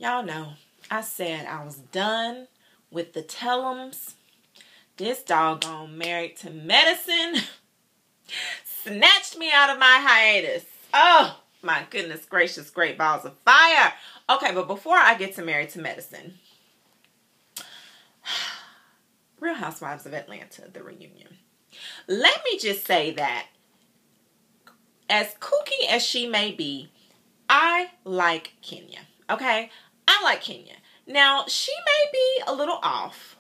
Y'all know, I said I was done with the tellums. This doggone Married to Medicine snatched me out of my hiatus. Oh, my goodness gracious, great balls of fire. Okay, but before I get to Married to Medicine, Real Housewives of Atlanta, the reunion. Let me just say that as kooky as she may be, I like Kenya, okay? I like Kenya. Now, she may be a little off,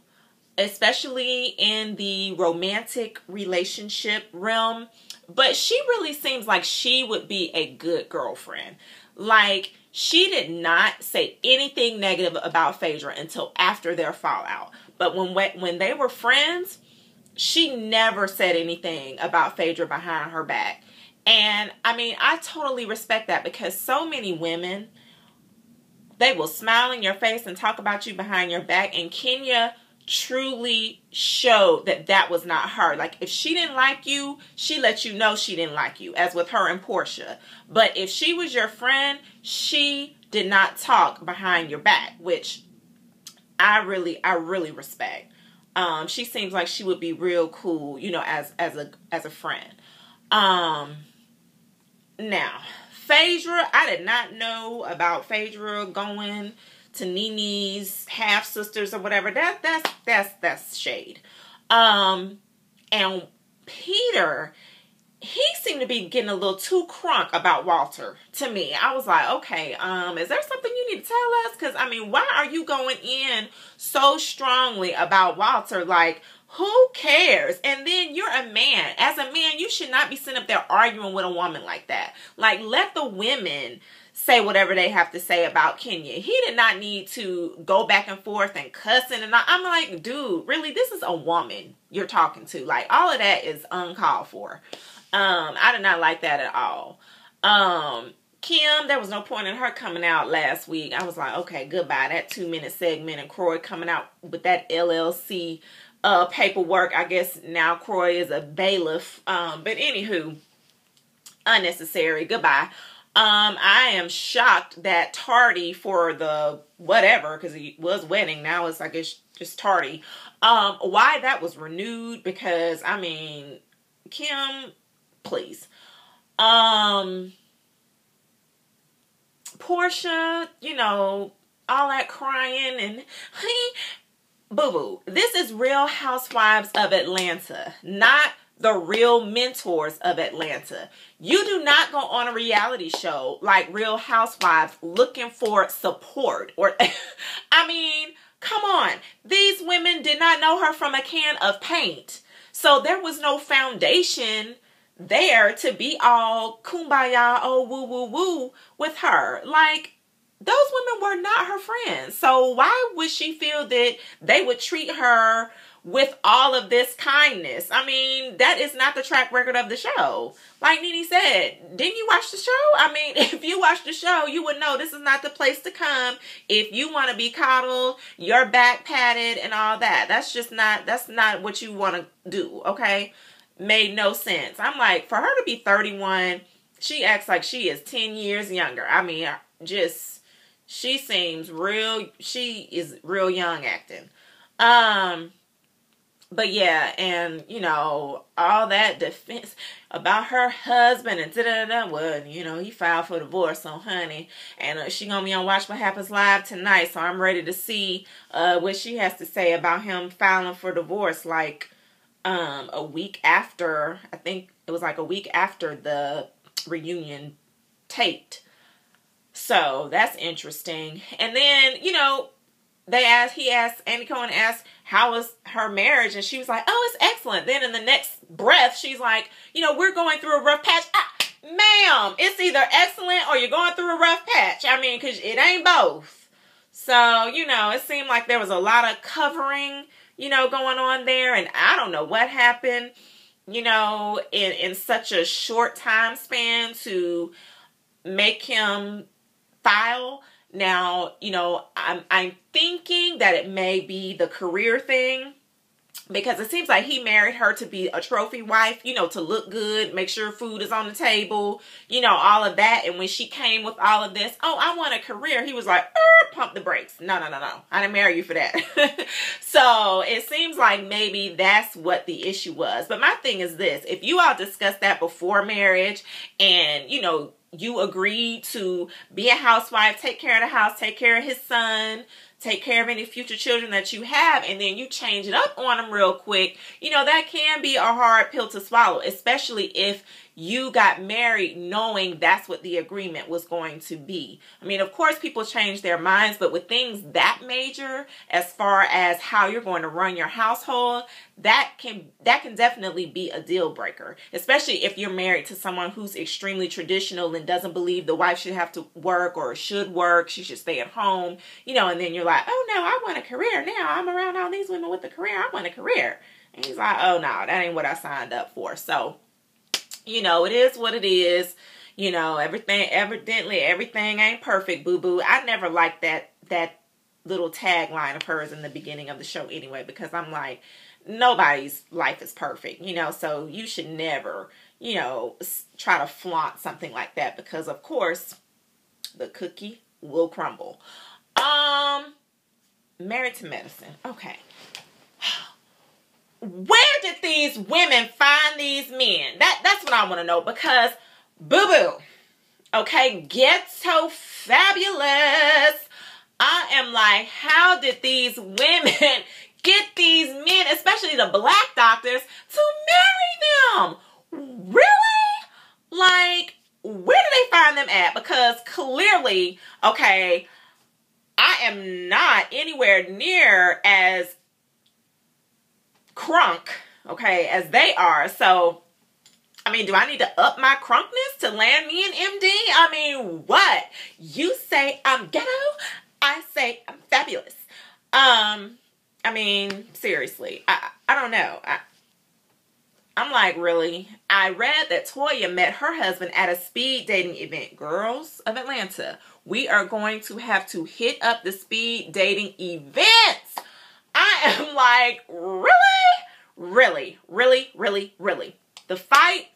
especially in the romantic relationship realm, but she really seems like she would be a good girlfriend. Like, she did not say anything negative about Phaedra until after their fallout. But when they were friends, she never said anything about Phaedra behind her back. And, I mean, I totally respect that, because so many women, they will smile in your face and talk about you behind your back. And Kenya truly showed that that was not her. Like, if she didn't like you, she let you know she didn't like you, as with her and Portia. But if she was your friend, she did not talk behind your back, which I really respect. She seems like she would be real cool, you know, as a friend. Now, Phaedra, I did not know about Phaedra going to Nene's half sisters or whatever. That's shade. And Peter, he seemed to be getting a little too crunk about Walter to me. I was like, okay, is there something you need to tell us? Because, I mean, why are you going in so strongly about Walter? Like, who cares? And then you're a man. As a man, you should not be sitting up there arguing with a woman like that. Like, let the women say whatever they have to say about Kenya. He did not need to go back and forth and cussing. And I'm like, dude, really? This is a woman you're talking to. Like, all of that is uncalled for. I did not like that at all. Kim, there was no point in her coming out last week. I was like, okay, goodbye. That 2-minute segment, and Croy coming out with that LLC paperwork. I guess now Croy is a bailiff. But anywho, unnecessary. Goodbye. I am shocked that tardy for the whatever, because he was wedding. Now it's, I guess, just tardy. Why that was renewed, because, I mean, Kim, please. Portia, you know, all that crying and, boo-boo. This is Real Housewives of Atlanta, not the Real Mentors of Atlanta. You do not go on a reality show like Real Housewives looking for support. Or, I mean, come on. These women did not know her from a can of paint. So there was no foundation there to be all kumbaya, oh, woo, woo, woo with her. Like, those women were not her friends. So why would she feel that they would treat her with all of this kindness? I mean, that is not the track record of the show. Like Nene said, didn't you watch the show? I mean, if you watched the show, you would know this is not the place to come if you want to be coddled, your back patted, and all that. That's not what you want to do, okay? Made no sense. I'm like, for her to be 31, she acts like she is 10 years younger. I mean, she seems she is real young acting. But yeah, and, you know, all that defense about her husband and da-da-da-da, well, you know, he filed for divorce, so honey, and she gonna be on Watch What Happens Live tonight, so I'm ready to see what she has to say about him filing for divorce, like, a week after, I think it was like a week after the reunion taped. So that's interesting. And then, you know, Andy Cohen asked, how was her marriage? And she was like, oh, it's excellent. Then in the next breath, she's like, you know, we're going through a rough patch. Ma'am, it's either excellent or you're going through a rough patch. I mean, because it ain't both. So, you know, it seemed like there was a lot of covering, you know, going on there. And I don't know what happened, you know, in such a short time span to make him file. Now, you know, I'm thinking that it may be the career thing, because it seems like he married her to be a trophy wife, you know, to look good, make sure food is on the table, you know, all of that. And when she came with all of this, oh, I want a career, he was like, pump the brakes. No. I didn't marry you for that. So it seems like maybe that's what the issue was. But my thing is this. If you all discussed that before marriage and, you know, you agreed to be a housewife, take care of the house, take care of his son, take care of any future children that you have, and then you change it up on them real quick, you know, that can be a hard pill to swallow, especially if you got married knowing that's what the agreement was going to be. I mean, of course, people change their minds, but with things that major, as far as how you're going to run your household, that can definitely be a deal breaker, especially if you're married to someone who's extremely traditional and doesn't believe the wife should have to work or should work, she should stay at home, you know, and then you're like, oh no, I want a career now. I'm around all these women with a career. I want a career. And he's like, oh no, that ain't what I signed up for. So, you know, it is what it is. You know, evidently everything ain't perfect, boo-boo. I never liked that little tagline of hers in the beginning of the show anyway, because I'm like, nobody's life is perfect, you know, so you should never, you know, try to flaunt something like that, because of course the cookie will crumble. Married to Medicine. Okay. Where did these women find these men? That's what I want to know, because boo-boo, okay, ghetto fabulous. I am like, how did these women get these men, especially the black doctors, to marry them? Really? Like, where do they find them at? Because clearly, okay, I am not anywhere near as crunk, okay, as they are. So, I mean, do I need to up my crunkness to land me an MD? I mean, what? You say I'm ghetto, I say I'm fabulous. I mean, seriously, I don't know. I'm like, really? I read that Toya met her husband at a speed dating event. Girls of Atlanta, we are going to have to hit up the speed dating events. I am like, really? Really, really, really, really. The fight,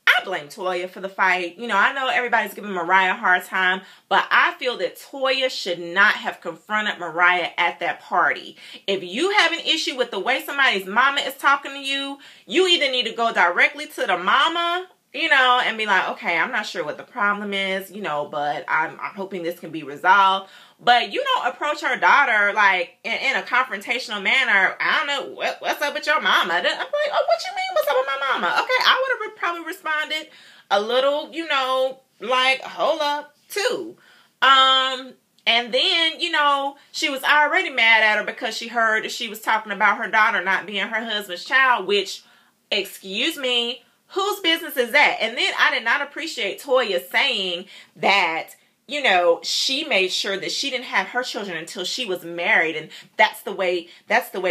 I blame Toya for the fight. You know, I know everybody's giving Mariah a hard time, but I feel that Toya should not have confronted Mariah at that party. If you have an issue with the way somebody's mama is talking to you, you either need to go directly to the mama, you know, and be like, okay, I'm not sure what the problem is, you know, but I'm hoping this can be resolved. But you don't approach her daughter, like, in a confrontational manner. I don't know, what's up with your mama? I'm like, oh, what you mean, what's up with my mama? Okay, I would have probably responded a little, you know, like, hold up, too. And then, you know, she was already mad at her because she heard that she was talking about her daughter not being her husband's child, which, excuse me, whose business is that? And then I did not appreciate Toya saying that, you know, she made sure that she didn't have her children until she was married, and that's the way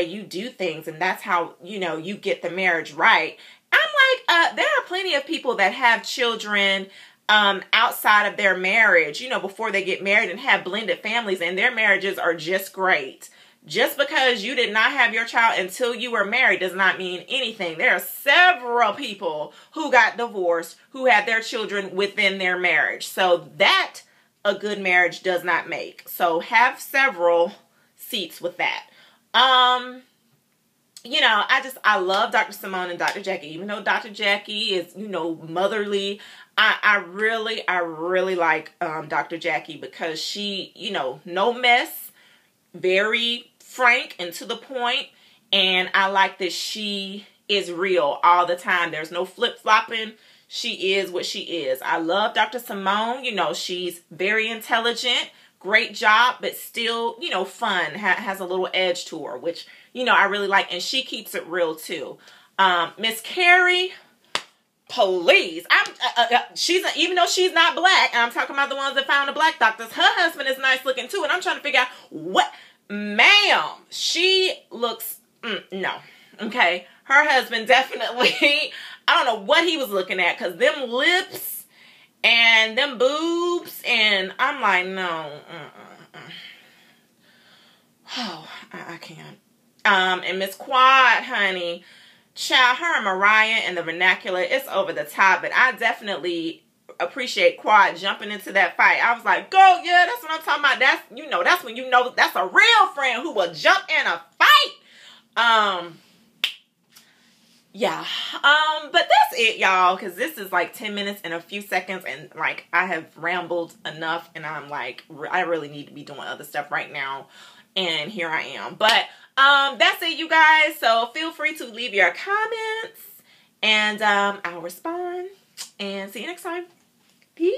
you do things, and that's how, you know, you get the marriage right. I'm like, there are plenty of people that have children outside of their marriage, you know, before they get married, and have blended families, and their marriages are just great. Just because you did not have your child until you were married does not mean anything. There are several people who got divorced who had their children within their marriage. So that a good marriage does not make. So have several seats with that. You know, I love Dr. Simone and Dr. Jackie. Even though Dr. Jackie is, you know, motherly, I really like Dr. Jackie, because she, you know, no mess, very frank and to the point, and I like that she is real all the time. There's no flip-flopping. She is what she is. I love Dr. Simone. You know, she's very intelligent, great job, but still, you know, fun, has a little edge to her, which, you know, I really like, and she keeps it real too. Miss Carrie, please, even though she's not black, and I'm talking about the ones that found the black doctors, her husband is nice looking too, and I'm trying to figure out what, ma'am, she looks, no, okay, her husband definitely, I don't know what he was looking at, because them lips and them boobs, and I'm like, no, oh, I can't. And Miss Quad, honey, child, her and Mariah and the vernacular, it's over the top, but I definitely appreciate Quad jumping into that fight. I was like, go, yeah, that's what I'm talking about. That's, you know, that's when you know that's a real friend who will jump in a fight. Yeah. But that's it, y'all, because this is like 10 minutes and a few seconds, and like I have rambled enough, and I'm like, I really need to be doing other stuff right now, and here I am. But that's it, you guys. So feel free to leave your comments, and I'll respond, and see you next time. Peace.